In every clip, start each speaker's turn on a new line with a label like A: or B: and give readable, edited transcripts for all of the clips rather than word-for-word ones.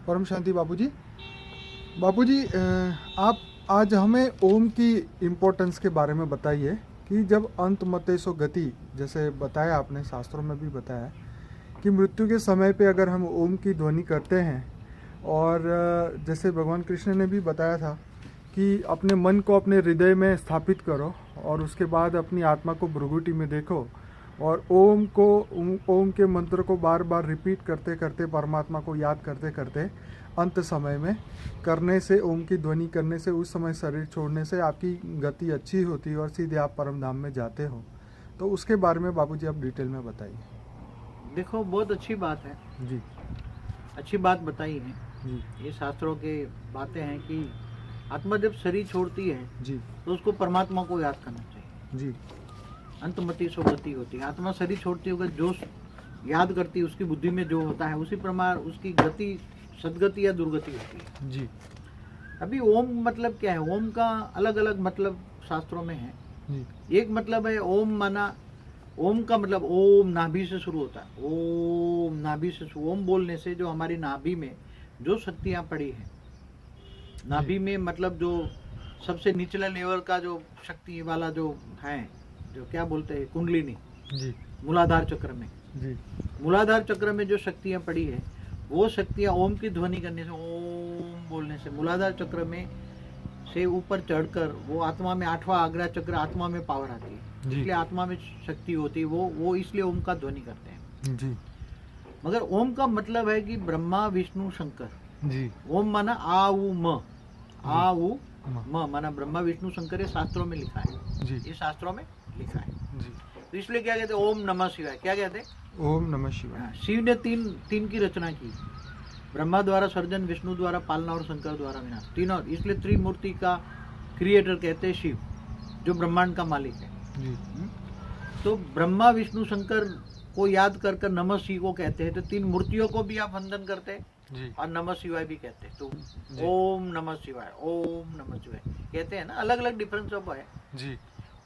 A: परम शांति बापूजी। बापूजी, आप आज हमें ओम की इम्पोर्टेंस के बारे में बताइए कि जब अंत मते सो गति, जैसे बताया आपने, शास्त्रों में भी बताया कि मृत्यु के समय पे अगर हम ओम की ध्वनि करते हैं, और जैसे भगवान कृष्ण ने भी बताया था कि अपने मन को अपने हृदय में स्थापित करो और उसके बाद अपनी आत्मा को भ्रुगुटी में देखो और ओम के मंत्र को बार बार रिपीट करते करते, परमात्मा को याद करते करते अंत समय में करने से, ओम की ध्वनि करने से, उस समय शरीर छोड़ने से आपकी गति अच्छी होती है और सीधे आप परम धाम में जाते हो। तो उसके बारे में बाबूजी आप डिटेल में बताइए।
B: देखो, बहुत अच्छी बात है
A: जी,
B: अच्छी बात बताई है
A: जी,
B: ये शास्त्रों के बातें हैं कि आत्मा जब शरीर छोड़ती है
A: जी,
B: तो उसको परमात्मा को याद करना चाहिए।
A: जी,
B: अंतमति सुगति होती है। आत्मा शरीर छोड़ती होकर जो याद करती है, उसकी बुद्धि में जो होता है उसी प्रमाण उसकी गति सदगति या दुर्गति होती है।
A: जी,
B: अभी ओम मतलब क्या है? ओम का अलग अलग मतलब शास्त्रों में है।
A: जी,
B: एक मतलब है ओम माना, ओम का मतलब ओम नाभि से शुरू होता है। ओम नाभि से ओम बोलने से जो हमारी नाभि में जो शक्तियां पड़ी है, नाभि में मतलब जो सबसे निचला लेवल का जो शक्ति वाला जो है, जो क्या बोलते हैं, कुंडलिनी,
A: जी,
B: मूलाधार चक्र में,
A: जी,
B: मूलाधार चक्र में जो शक्तियां पड़ी है, वो शक्तियां ओम की ध्वनि करने से, ओम बोलने से मूलाधार चक्र में से ऊपर चढ़कर वो आत्मा में, आठवां आग्रा चक्र आत्मा में पावर आती है, इसलिए आत्मा में शक्ति होती है, वो इसलिए ओम का ध्वनि करते हैं।
A: जी,
B: मगर ओम का मतलब है कि ब्रह्मा विष्णु शंकर।
A: जी,
B: ओम माना आ उ म, आ उ म माना ब्रह्मा विष्णु शंकर, ये शास्त्रों में लिखा है।
A: जी,
B: ये शास्त्रों में लिखा है।
A: जी।
B: तो इसलिए क्या कहते हैं? ओम नमः शिवाय। क्या कहते हैं?
A: ओम नमः शिवाय।
B: हाँ, शिव ने तीन की रचना की। ब्रह्मा द्वारा सर्जन, विष्णु द्वारा पालना और शंकर द्वारा विनाश, तीनों। इसलिए त्रिमूर्ति का क्रिएटर कहते हैं शिव, जो ब्रह्मांड का मालिक है।
A: जी,
B: तो ब्रह्मा विष्णु शंकर को याद कर नमः शिव को कहते हैं। तो तीन मूर्तियों को भी आप वंदन करते हैं
A: जी,
B: और नमः शिवाय भी कहते हैं। तो
A: जी।
B: ओम नमः शिवाय, ओम नमः शिवाय कहते हैं ना। अलग अलग डिफरेंस सब है।
A: जी,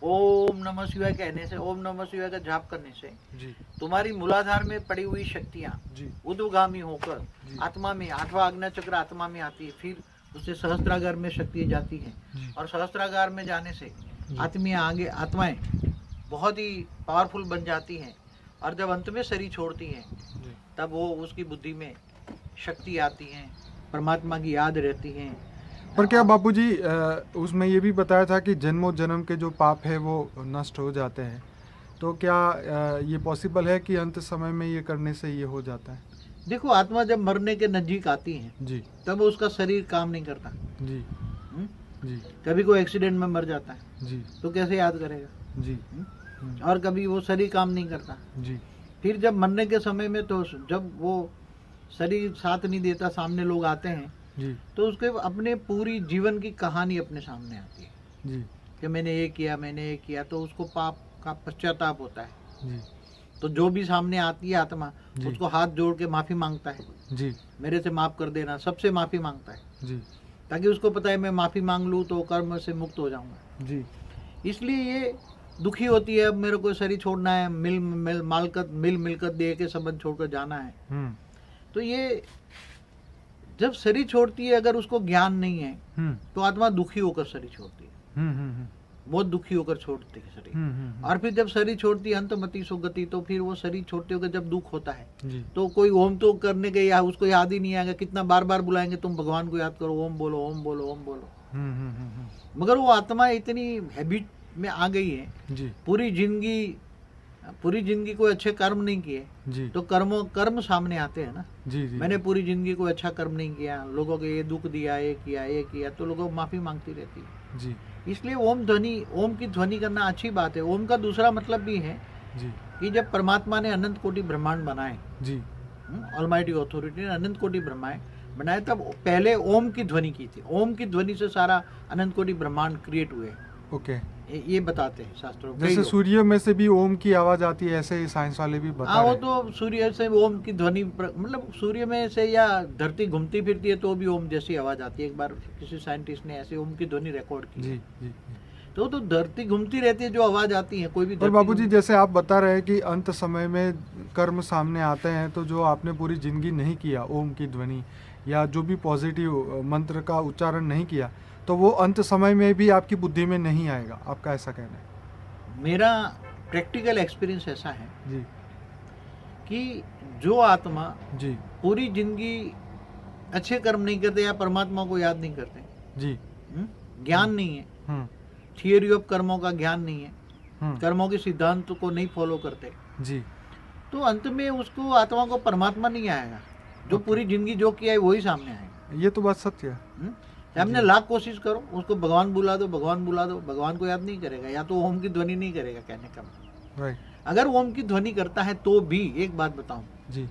B: ओम नमः शिवाय कहने से, ओम नमः शिवाय का जाप करने से
A: जी,
B: तुम्हारी मूलाधार में पड़ी हुई शक्तियां
A: जी,
B: ऊर्ध्वगामी होकर
A: जी।
B: आत्मा में, आठवां आज्ञा चक्र आत्मा में आती है, फिर उससे सहस्त्रागार में शक्ति जाती है
A: जी।
B: और सहस्त्रागार में जाने से
A: जी।
B: आत्माएं बहुत ही पावरफुल बन जाती हैं और जब अंत में शरीर छोड़ती हैं
A: जी।
B: तब वो उसकी बुद्धि में शक्ति आती है, परमात्मा की याद रहती है।
A: पर क्या बापूजी, उसमें ये भी बताया था कि जन्मों जन्म के जो पाप है वो नष्ट हो जाते हैं, तो क्या ये पॉसिबल है कि अंत समय में ये करने से ये हो जाता है?
B: देखो, आत्मा जब मरने के नजदीक आती है
A: जी,
B: तब उसका शरीर काम नहीं करता।
A: जी,
B: हम्म?
A: जी,
B: कभी कोई एक्सीडेंट में मर जाता है
A: जी,
B: तो कैसे याद करेगा?
A: जी,
B: और कभी वो शरीर काम नहीं करता।
A: जी,
B: फिर जब मरने के समय में, तो जब वो शरीर साथ नहीं देता, सामने लोग आते हैं,
A: जी,
B: तो उसके अपने पूरी जीवन की कहानी अपने सामने आती है
A: जी,
B: कि मैंने ये किया, मैंने ये किया। तो उसको पाप का पश्चाताप होता है।
A: जी,
B: तो जो भी सामने आती है आत्मा,
A: जी।
B: उसको हाथ जोड़ के माफी मांगता है,
A: जी,
B: मेरे से माफ कर देना, सबसे माफी मांगता है,
A: जी,
B: ताकि उसको पता है मैं माफी मांग लूँ तो कर्म से मुक्त हो जाऊंगा।
A: जी,
B: इसलिए ये दुखी होती है, अब मेरे को शरीर छोड़ना है, मिल मिलकत दे के संबंध छोड़कर जाना है। तो ये जब शरीर छोड़ती है, अगर उसको ज्ञान नहीं है तो आत्मा दुखी होकर शरीर छोड़ती है, बहुत दुखी होकर छोड़ती है शरीर। और फिर जब शरीर छोड़ती है अंतमति सुगति, तो फिर वो शरीर छोड़ते होकर जब दुख होता है
A: जी,
B: तो कोई ओम तो करने के, या उसको याद ही नहीं आएगा। कितना बार बार बुलाएंगे, तुम भगवान को याद करो, ओम बोलो, ओम बोलो, ओम बोलो। मगर वो आत्मा इतनी हैबिट में आ गई है,
A: जी,
B: पूरी जिंदगी कोई अच्छे कर्म नहीं किए
A: जी,
B: तो कर्म सामने आते हैं ना।
A: जी, जी,
B: मैंने पूरी जिंदगी कोई अच्छा कर्म नहीं किया, लोगों को ये दुख दिया, ये किया, तो लोगों को माफी मांगती रहती है।
A: जी,
B: इसलिए ओम की ध्वनि करना अच्छी बात है। ओम का दूसरा मतलब भी है
A: जी,
B: कि जब परमात्मा ने अनंत कोटि ब्रह्मांड बनाए,
A: जी,
B: ऑलमाइटी अथॉरिटी ने अनंत कोटि ब्रह्मांड बनाए, तब पहले ओम की ध्वनि की थी। ओम की ध्वनि से सारा अनंत कोटि ब्रह्मांड क्रिएट हुए।
A: ओके।
B: ये बताते हैं शास्त्रों।
A: जैसे सूर्य में से भी ओम की आवाज आती है, ऐसे ही साइंस वाले भी बता
B: हाँ, वो
A: रहे हैं।
B: तो सूर्य से ओम की ध्वनि, मतलब सूर्य में से या धरती घूमती फिरती है तो भी ओम जैसी आवाज आती है। एक बार किसी साइंटिस्ट ने ऐसे ओम की ध्वनि रिकॉर्ड की।
A: जी, जी,
B: तो धरती घूमती रहती है, जो आवाज आती है कोई भी।
A: पर बाबूजी जैसे आप बता रहे हैं कि अंत समय में कर्म सामने आते हैं, तो जो आपने पूरी जिंदगी नहीं किया ओम की ध्वनि या जो भी पॉजिटिव मंत्र का उच्चारण नहीं किया, तो वो अंत समय में भी आपकी बुद्धि में नहीं आएगा, आपका ऐसा कहना है?
B: मेरा प्रैक्टिकल एक्सपीरियंस ऐसा है
A: जी
B: कि जो आत्मा
A: जी
B: पूरी जिंदगी अच्छे कर्म नहीं करते या परमात्मा को याद नहीं करते,
A: जी
B: ज्ञान नहीं है,
A: हम्म
B: थियोरी ऑफ कर्मों का ज्ञान नहीं है,
A: हम्म
B: कर्मों के सिद्धांत को नहीं फॉलो करते,
A: जी
B: तो अंत में उसको आत्मा को परमात्मा नहीं आएगा। जो पूरी जिंदगी जो किया है वही सामने आएगा।
A: ये तो बात सत्य है।
B: हमने लाख कोशिश करो, उसको भगवान बुला दो, भगवान बुला दो, भगवान को याद नहीं करेगा, या तो ओम की ध्वनि नहीं करेगा। कहने का
A: राइट।
B: अगर ओम की ध्वनि करता है तो भी एक बात बताऊं,
A: जी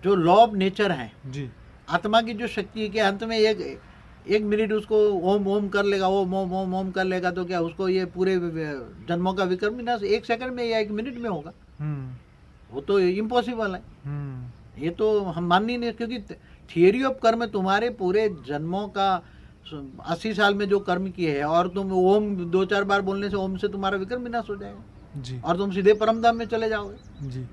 B: जो लॉ ऑफ नेचर है,
A: जी
B: आत्मा की जो शक्ति है कि अंत में एक मिनट उसको ओम ओम कर लेगा, ओम ओम ओम ओम कर लेगा, तो क्या उसको ये पूरे जन्मों का विक्रम विनाश 1 सेकंड में या 1 मिनट में होगा? वो तो इम्पॉसिबल है। ये तो हम मान नहीं, क्योंकि थियरी ऑफ कर्म तुम्हारे पूरे जन्मों का 80 साल में जो कर्म किए हैं, और तुम ओम 2-4 बार बोलने से ओम से तुम्हारा विक्रम विनाश हो जाएगा
A: जी
B: और तुम सीधे परमधाम में चले जाओगे।
A: जी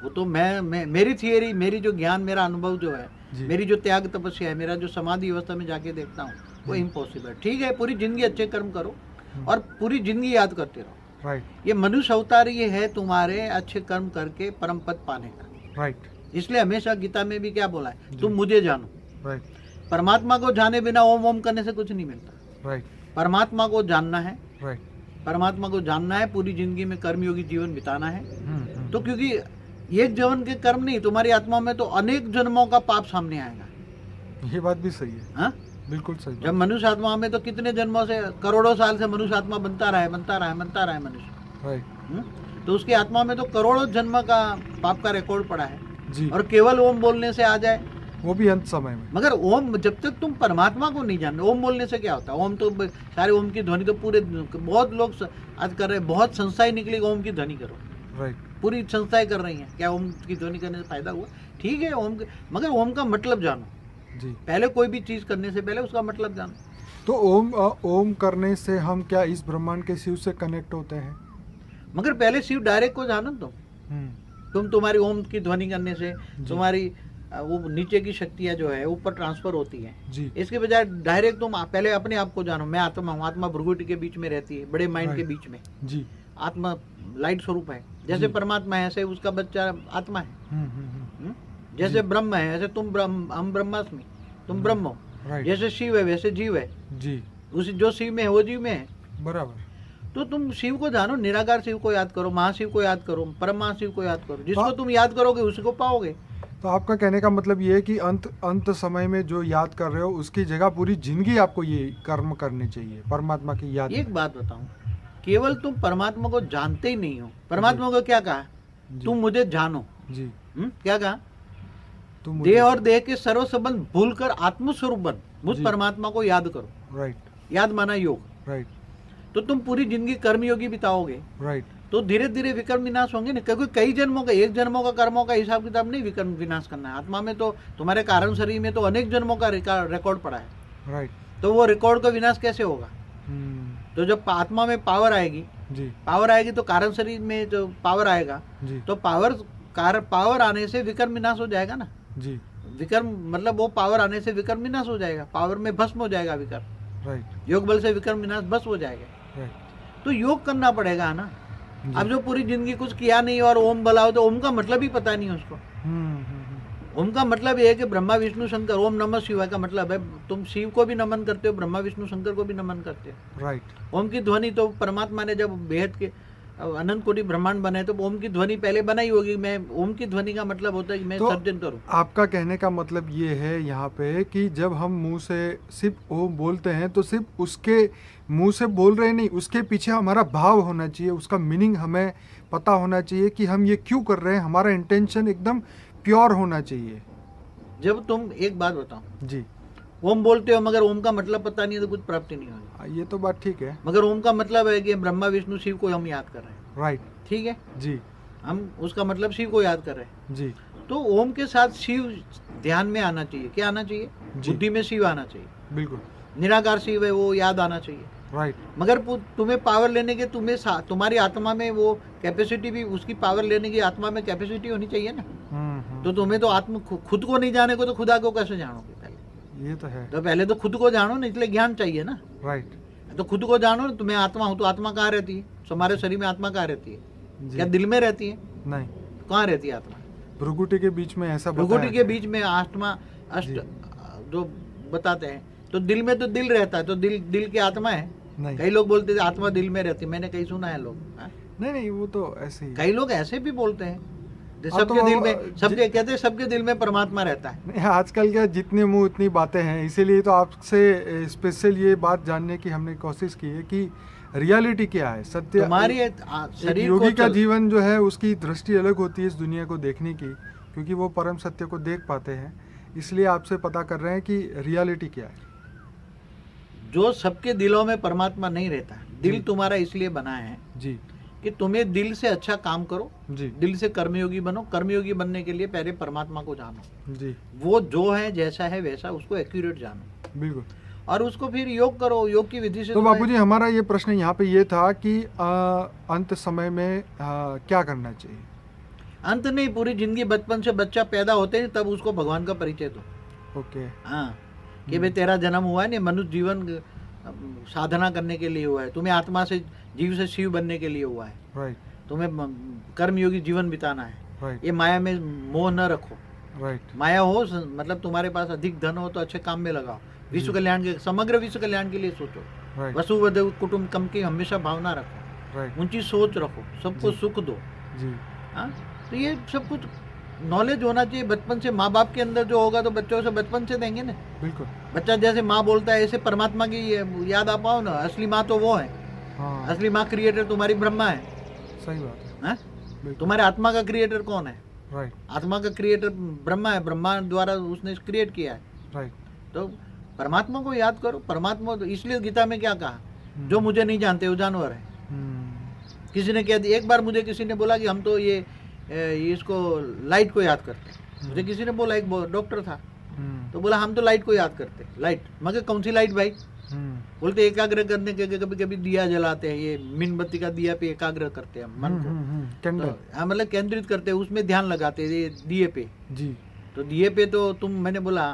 B: वो तो मैं मेरी थियरी, मेरी जो ज्ञान, मेरा अनुभव जो है,
A: जी।
B: मेरी जो त्याग तपस्या है, मेरा जो समाधि अवस्था में जाके देखता हूँ, वो इम्पॉसिबल। ठीक है, पूरी जिंदगी अच्छे कर्म करो और पूरी जिंदगी याद करते रहो।
A: राइट।
B: ये मनुष्य अवतार ये है तुम्हारे अच्छे कर्म करके परम पद पाने का।
A: राइट।
B: इसलिए हमेशा गीता में भी क्या बोला है, तुम मुझे जानो।
A: राइट।
B: परमात्मा को जाने बिना ओम ओम करने से कुछ नहीं मिलता।
A: राइट।
B: परमात्मा को जानना है,
A: राइट।
B: परमात्मा को जानना है, पूरी जिंदगी में कर्मयोगी जीवन बिताना है। तो क्योंकि एक जीवन के कर्म नहीं, तुम्हारी आत्मा में तो अनेक जन्मों का पाप सामने आएगा।
A: ये बात भी सही है।
B: हाँ,
A: बिल्कुल सही।
B: जब मनुष्य आत्मा में तो कितने जन्मों से, करोड़ों साल से मनुष्य आत्मा बनता रहा है मनुष्य।
A: राइट।
B: तो उसकी आत्मा में तो करोड़ों जन्म का पाप का रिकॉर्ड पड़ा है
A: जी।
B: और केवल ओम बोलने से आ जाए,
A: वो भी अंत समय में।
B: मगर ओम, जब तक तुम परमात्मा को नहीं जानते, ओम बोलने से क्या होता है? ओम तो सारे ओम की ध्वनि तो पूरे बहुत लोग आज कर रहे हैं, बहुत संस्थाएं निकली ओम की ध्वनि करो।
A: राइट।
B: पूरी संस्थाएं कर रही हैं। क्या ओम की ध्वनि करने से फायदा हुआ? ठीक है, ओम मगर ओम का मतलब जानो।
A: जी।
B: पहले कोई भी चीज करने से पहले उसका मतलब जानो।
A: तो ओम करने से हम क्या इस ब्रह्मांड के शिव से कनेक्ट होते हैं?
B: मगर पहले शिव डायरेक्ट को जानो तुम तुम्हारी ओम की ध्वनि करने से तुम्हारी वो नीचे की शक्तियां जो है ऊपर ट्रांसफर होती है
A: जी।
B: इसके बजाय डायरेक्ट तुम पहले अपने आप को जानो। मैं आत्मा हूँ, आत्मा भृगुटी के बीच में रहती है, बड़े माइंड के बीच में।
A: जी।
B: आत्मा लाइट स्वरूप है, जैसे परमात्मा है ऐसे उसका बच्चा आत्मा है। जैसे ब्रह्म है ऐसे तुम ब्रह्म, हम ब्रह्मास्मि, तुम ब्रह्म हो। जैसे शिव है वैसे जीव है जी। उसी जो शिव में है वो जीव में है, बराबर। तो तुम शिव को जानो, निराकार शिव को याद करो, महाशिव को याद करो, परम महाशिव को याद करो। जिसको तुम याद करोगे उसी को पाओगे।
A: तो आपका कहने का मतलब ये है कि अंत समय में जो याद कर रहे हो उसकी जगह पूरी जिंदगी आपको ये कर्म करने चाहिए, परमात्मा की याद।
B: एक बात बताऊं, केवल तुम परमात्मा को जानते ही नहीं हो। परमात्मा को क्या कहा? तुम मुझे जानो जी। क्या कहा? तुम देह और देह के सर्व संबंध भूलकर आत्मस्वरूप बन, मुझ परमात्मा को याद करो। राइट। याद माना योग। राइट। तो तुम पूरी जिंदगी कर्मयोगी बिताओगे। राइट। तो धीरे धीरे विक्रम विनाश होंगे ना, क्योंकि कई जन्मों का, एक जन्मों का कर्मों का हिसाब किताब नहीं विक्रम विनाश करना है। आत्मा में तो तुम्हारे कारण शरीर में तो अनेक जन्मों का रिकॉर्ड पड़ा है। राइट। तो वो रिकॉर्ड का विनाश कैसे होगा? तो जब आत्मा में पावर आएगी जी, पावर आएगी तो कारण शरीर में जो पावर आएगा जी, तो पावर आने से विक्रम विनाश हो जाएगा ना जी। विक्रम मतलब वो पावर आने से विक्रम विनाश हो जाएगा, पावर में भस्म हो जाएगा विक्रम। राइट। योग बल से विक्रम विनाश भस्म हो जाएगा। राइट। तो योग करना पड़ेगा ना। अब जो पूरी जिंदगी कुछ किया नहीं और ओम बुलाओ तो ओम का मतलब ही पता नहीं उसको। ओम का मतलब ये है कि ब्रह्मा विष्णु शंकर, ओम नमः शिवाय का मतलब है तुम शिव को भी नमन करते हो, ब्रह्मा विष्णु शंकर को भी नमन करते हो। राइट। ओम की ध्वनि तो परमात्मा ने जब बेहद के अनंत कोटि ब्रह्मांड बनाए तो ओम की ध्वनि पहले बनाई होगी। मैं ओम की ध्वनि का मतलब होता है कि मैं
A: तो
B: सर्जन करूं।
A: आपका कहने का मतलब ये है यहाँ पे कि जब हम मुंह से सिर्फ ओम बोलते हैं तो सिर्फ उसके मुंह से बोल रहे नहीं, उसके पीछे हमारा भाव होना चाहिए, उसका मीनिंग हमें पता होना चाहिए कि हम ये क्यों कर रहे हैं, हमारा इंटेंशन एकदम प्योर होना चाहिए।
B: जब तुम एक बात बताओ
A: जी,
B: ओम बोलते हो मगर ओम का मतलब पता नहीं है तो कुछ प्राप्ति नहीं होगी।
A: ये तो बात ठीक है, मगर
B: ओम का मतलब है कि ब्रह्मा विष्णु शिव को हम याद कर रहे हैं।
A: राइट।
B: ठीक है
A: जी,
B: हम उसका मतलब शिव को याद कर रहे हैं
A: जी।
B: तो ओम के साथ शिव ध्यान में आना चाहिए। क्या आना चाहिए? बुद्धि में शिव आना चाहिए।
A: बिल्कुल।
B: निराकार शिव है वो याद आना चाहिए।
A: राइट।
B: मगर तुम्हें पावर लेने के तुम्हारी आत्मा में वो कैपेसिटी भी, उसकी पावर लेने की आत्मा में कैपेसिटी होनी चाहिए ना। तो तुम्हें तो आत्म खुद को नहीं जाने को तो खुदा को कैसे जानोगे? पहले
A: ये तो है।
B: तो पहले तो खुद को जानो ना, इसलिए ज्ञान चाहिए ना।
A: राइट।
B: तो खुद को जानो ना, तुम्हें आत्मा हो तो आत्मा कहाँ रहती है? तुम्हारे शरीर में आत्मा कहाँ रहती है?
A: जी।
B: क्या दिल में रहती है?
A: नहीं।
B: कहाँ रहती है आत्मा?
A: भ्रुकुटी के बीच में ऐसा
B: भ्रुकुटी के बीच में आत्मा अष्ट जो बताते हैं, तो दिल में तो दिल रहता है, तो दिल की आत्मा है।
A: नहीं।
B: कई लोग बोलते थे आत्मा दिल में रहती है, मैंने कहीं सुना है लोग।
A: नहीं, वो तो ऐसे ही।
B: कई लोग ऐसे भी बोलते हैं सबके
A: तो
B: दिल में, सबके कहते हैं सबके दिल में परमात्मा रहता है।
A: नहीं, आजकल क्या जितने मुंह उतनी बातें हैं, इसीलिए तो आपसे स्पेशल ये बात जानने की हमने कोशिश की है कि रियलिटी क्या है, सत्य।
B: तुम्हारी
A: एक
B: शरीर
A: योगी
B: को
A: का जीवन जो है उसकी दृष्टि अलग होती है इस दुनिया को देखने की, क्योंकि वो परम सत्य को देख पाते हैं। इसलिए आपसे पता कर रहे हैं कि रियलिटी क्या है।
B: जो सबके दिलों में परमात्मा नहीं रहता, दिल
A: जी।
B: तुम्हारा इसलिए बना है
A: जी
B: कि तुम्हें दिल से अच्छा काम करो,
A: जी
B: दिल से कर्मयोगी बनो। कर्मयोगी बनने के लिए पहले परमात्मा को जानो,
A: जी
B: वो जो है जैसा है वैसा उसको एक्यूरेट जानो,
A: बिल्कुल।
B: और उसको फिर योग करो, योग की विधि से।
A: तो बापूजी हमारा ये प्रश्न यहाँ पे ये था कि अंत समय में क्या करना चाहिए?
B: अंत नहीं, पूरी जिंदगी बचपन से बच्चा पैदा होते हैं तब उसको भगवान का परिचय दो।
A: ओके।
B: हाँ, कि भाई तेरा जन्म हुआ है नहीं, मनुष्य जीवन साधना करने के लिए हुआ है, तुम्हें आत्मा से जीव से शिव बनने के लिए हुआ है,
A: राइट
B: तुम्हें कर्मयोगी जीवन बिताना है।
A: राइट
B: ये माया में मोह न रखो।
A: राइट
B: माया हो मतलब तुम्हारे पास अधिक धन हो तो अच्छे काम में लगाओ, विश्व कल्याण के, समग्र विश्व कल्याण के लिए सोचो।
A: राइट
B: वसुवैव कुटुंबकम की हमेशा भावना रखो,
A: राइट
B: ऊंची सोच रखो, सबको
A: जी।
B: सुख दो।
A: जी
B: हाँ, तो ये सब कुछ नॉलेज होना चाहिए बचपन से। माँ बाप के अंदर जो होगा तो बच्चों से बचपन से देंगे ना।
A: बिल्कुल।
B: बच्चा जैसे माँ बोलता है ऐसे परमात्मा की याद आ पाओ ना। असली माँ तो वो है,
A: हाँ
B: असली माँ क्रिएटर तुम्हारी ब्रह्मा है।
A: सही बात है।
B: हाँ?
A: बिल्कुल।
B: तुम्हारे आत्मा का क्रिएटर कौन है?
A: राइट
B: आत्मा का क्रिएटर ब्रह्मा है, ब्रह्मा द्वारा उसने क्रिएट किया है।
A: राइट
B: तो परमात्मा को याद करो। परमात्मा तो इसलिए गीता में क्या कहा, जो मुझे नहीं जानते वो जानवर है। किसी ने कह दिया, एक बार मुझे किसी ने बोला कि हम तो ये इसको लाइट को याद करते हैं। मुझे किसी ने बोला, एक डॉक्टर था, तो बोला हम तो लाइट को याद करते हैं। लाइट मगर कौन सी लाइट भाई? बोलते एकाग्र करने के, कभी कभी दिया जलाते हैं, ये मीनबत्ती का दिया पे एकाग्र करते हैं मन को।
A: कैंडल।
B: तो, हाँ, मतलब केंद्रित करते हैं, उसमें ध्यान लगाते हैं ये दिए पे।
A: जी।
B: तो दिए पे तो तुम, मैंने बोला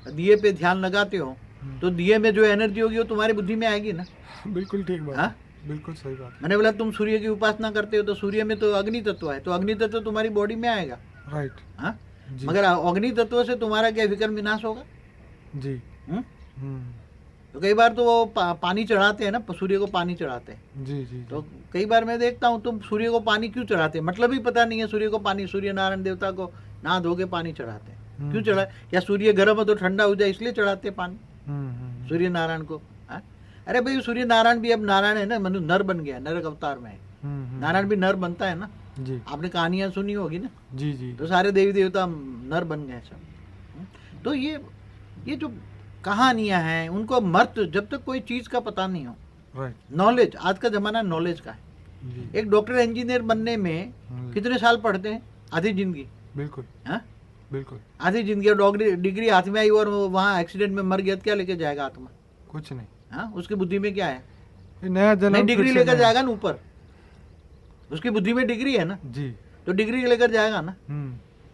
B: दिए पे ध्यान लगाते हो तो दिए में जो एनर्जी होगी वो तुम्हारी बुद्धि में आएगी ना।
A: बिल्कुल ठीक बात।
B: हाँ?
A: बिल्कुल सही बात।
B: मैंने बोला तुम सूर्य की उपासना करते हो तो सूर्य में तो अग्नि तत्व है, तो अग्नि तत्व तुम्हारी बॉडी में आएगा।
A: राइट।
B: हाँ?
A: जी।
B: मगर अग्नि तत्व से तुम्हारा क्या विकर्म विनाश होगा?
A: जी।
B: तो कई बार तो वो पानी चढ़ाते हैं ना, सूर्य को पानी चढ़ाते हैं।
A: जी जी
B: तो कई बार मैं देखता हूँ तुम सूर्य को पानी क्यों चढ़ाते हैं, मतलब ही पता नहीं है सूर्य को पानी। सूर्य नारायण देवता को नहा धो के पानी चढ़ाते हैं, क्यों चढ़ा? क्या सूर्य गर्म हो तो ठंडा हो जाए इसलिए चढ़ाते हैं पानी सूर्य नारायण को? हाँ? अरे भाई सूर्य नारायण भी अब नारायण है ना, मनुष्य नर बन गया, नर अवतार में है। नारायण भी नर बनता है ना।
A: जी।
B: आपने कहानियां सुनी होगी ना।
A: जी जी।
B: तो सारे देवी देवता नर बन गए सब। तो ये जो कहानियां हैं उनको मर्त, जब तक कोई चीज का पता नहीं हो,
A: राइट।
B: नॉलेज, आज का जमाना नॉलेज का है।
A: जी।
B: एक डॉक्टर इंजीनियर बनने में कितने साल पढ़ते हैं? आधी जिंदगी।
A: बिल्कुल।
B: हाँ?
A: बिल्कुल।
B: आधी जिंदगी। डॉक्टरी डिग्री हाथ में आई और वहाँ एक्सीडेंट में मर गया, क्या लेके जाएगा आत्मा?
A: कुछ नहीं।
B: हाँ? उसकी बुद्धि में क्या है?
A: नया जन्म।
B: नहीं, डिग्री
A: फिर से
B: लेकर
A: नया।
B: जाएगा ना ऊपर, उसकी बुद्धि में डिग्री है ना,
A: जी।
B: तो डिग्री लेकर जाएगा ना।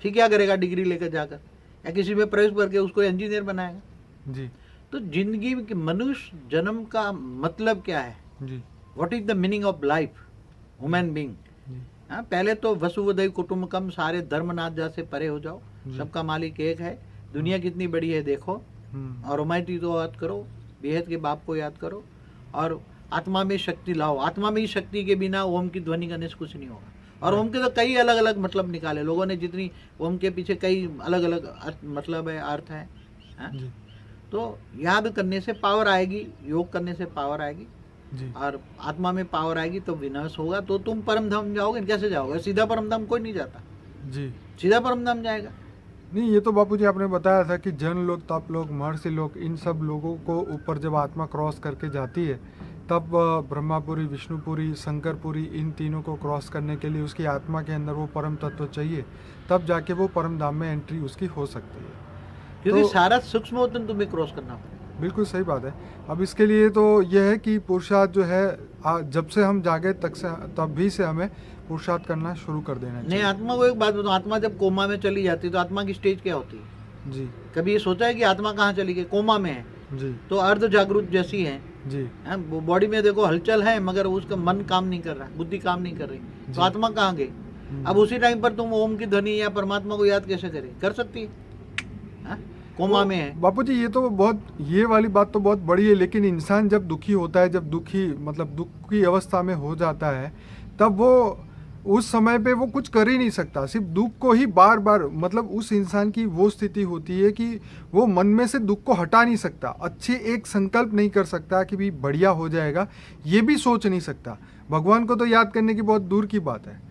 B: फिर क्या करेगा डिग्री लेकर जाकर? या किसी में प्रवेश करके उसको इंजीनियर बनाएगा।
A: जी
B: तो जिंदगी के मनुष्य जन्म का मतलब क्या है?
A: जी
B: what is the meaning of life, human being?
A: जी
B: हाँ, पहले तो वसुवैव कुटुंबकम, सारे धर्मनाथ जा से परे हो जाओ,
A: जी।
B: सबका मालिक एक है। दुनिया कितनी बड़ी है देखो, और ऑलमाइटी को याद करो, बेहद के बाप को याद करो, और आत्मा में शक्ति लाओ। आत्मा में ही शक्ति के बिना ओम की ध्वनि करने से कुछ नहीं होगा। और ओम के तो कई अलग अलग मतलब निकाले लोगों ने, जितनी ओम के पीछे कई अलग अलग मतलब है, अर्थ है। हाँ?
A: जी
B: तो याद करने से पावर आएगी, योग करने से पावर आएगी,
A: जी।
B: और आत्मा में पावर आएगी तो विनाश होगा। तो तुम परम धाम जाओगे, कैसे जाओगे? सीधा परम धाम कोई नहीं जाता,
A: जी।
B: सीधा परम धाम जाएगा?
A: नहीं, ये तो बापूजी आपने बताया था कि जन लोग, तप लोग, महर्षि लोग, इन सब लोगों को ऊपर जब आत्मा क्रॉस करके जाती है तब ब्रह्मापुरी, विष्णुपुरी, शंकरपुरी, इन तीनों को क्रॉस करने के लिए उसकी आत्मा के अंदर वो परम तत्व चाहिए, तब जाके वो परम धाम में एंट्री उसकी हो सकती है।
B: क्योंकि
A: तो
B: सारा सूक्ष्म तुम्हें क्रॉस करना पड़ेगा।
A: बिल्कुल सही बात है। अब इसके लिए तो यह है कि पुरुषार्थ जो है जब से हम जागे तभी से हमें पुरुषार्थ करना शुरू कर देना
B: नहीं,
A: चाहिए।
B: आत्मा को एक बात बताऊं, आत्मा जब कोमा में चली जाती है तो आत्मा की स्टेज क्या होती है?
A: जी
B: कभी ये सोचा है कि आत्मा कहाँ चली गई? कोमा में है
A: जी
B: तो अर्ध जागरूक जैसी है,
A: जी
B: बॉडी में देखो हलचल है मगर उसका मन काम नहीं कर रहा, बुद्धि काम नहीं कर रही,
A: जी।
B: तो आत्मा कहाँ गई? अब उसी टाइम पर तुम ओम की ध्वनि या परमात्मा को याद कैसे करे? कर सकती है? हाँ? कोमा में है।
A: बापू जी ये वाली बात तो बहुत बड़ी है, लेकिन इंसान जब दुखी होता है, जब दुख की अवस्था में हो जाता है, तब वो उस समय पे वो कुछ कर ही नहीं सकता, सिर्फ दुख को ही बार बार, मतलब उस इंसान की वो स्थिति होती है कि वो मन में से दुख को हटा नहीं सकता, अच्छे एक संकल्प नहीं कर सकता कि भी बढ़िया हो जाएगा, ये भी सोच नहीं सकता। भगवान को तो याद करने की बहुत दूर की बात है,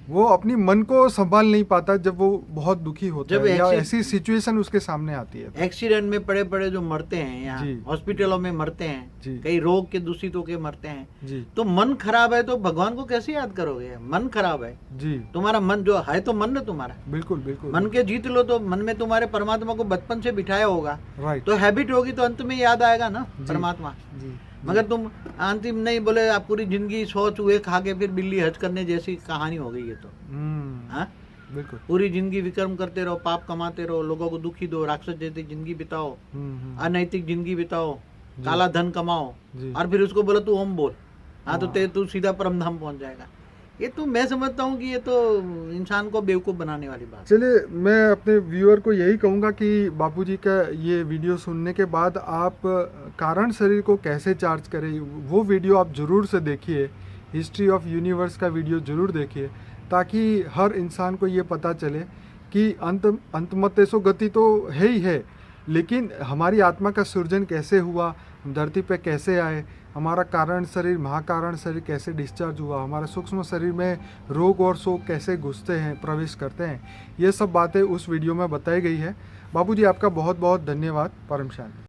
A: वो अपनी मन को संभाल नहीं पाता जब वो बहुत दुखी होता
B: जब
A: है या ऐसी सिचुएशन उसके सामने आती है।
B: एक्सीडेंट में पड़े पड़े जो मरते हैं, यहाँ
A: जी।
B: हॉस्पिटलों में मरते हैं,
A: जी।
B: कई रोग के दूषित होके मरते हैं,
A: जी
B: तो मन खराब है तो भगवान को कैसे याद करोगे? मन खराब है,
A: जी
B: तुम्हारा मन जो है तो मन है तुम्हारा,
A: बिल्कुल बिल्कुल
B: मन के जीत लो, तो मन में तुम्हारे परमात्मा को बचपन से बिठाया होगा,
A: राइट।
B: तो हैबिट होगी तो अंत में याद आएगा ना
A: जी।
B: परमात्मा।
A: जी
B: मगर तुम अंतिम नहीं बोले, आप पूरी जिंदगी 100 चूहे खा के फिर बिल्ली हज करने जैसी कहानी हो गई है तो। हाँ?
A: बिल्कुल।
B: पूरी जिंदगी विक्रम करते रहो, पाप कमाते रहो, लोगों को दुखी दो, राक्षस जैसी जिंदगी बिताओ, अनैतिक जिंदगी बिताओ, काला धन कमाओ,
A: जी।
B: और फिर उसको बोलो तू ओम बोल, हाँ तो तू सीधा परम धाम पहुंच जाएगा। ये तो मैं समझता हूँ कि ये तो इंसान को बेवकूफ बनाने वाली बात है।
A: चलिए, मैं अपने व्यूअर को यही कहूँगा कि बापूजी का ये वीडियो सुनने के बाद आप कारण शरीर को कैसे चार्ज करें, वो वीडियो आप ज़रूर से देखिए, हिस्ट्री ऑफ यूनिवर्स का वीडियो ज़रूर देखिए, ताकि हर इंसान को ये पता चले कि अंतमतेसो गति तो है ही है, लेकिन हमारी आत्मा का सृजन कैसे हुआ, हम धरती पे कैसे आए, हमारा कारण शरीर महाकारण शरीर कैसे डिस्चार्ज हुआ, हमारा सूक्ष्म शरीर में रोग और शोक कैसे घुसते हैं, प्रवेश करते हैं, ये सब बातें उस वीडियो में बताई गई है। बाबूजी आपका बहुत बहुत धन्यवाद। परम शांति।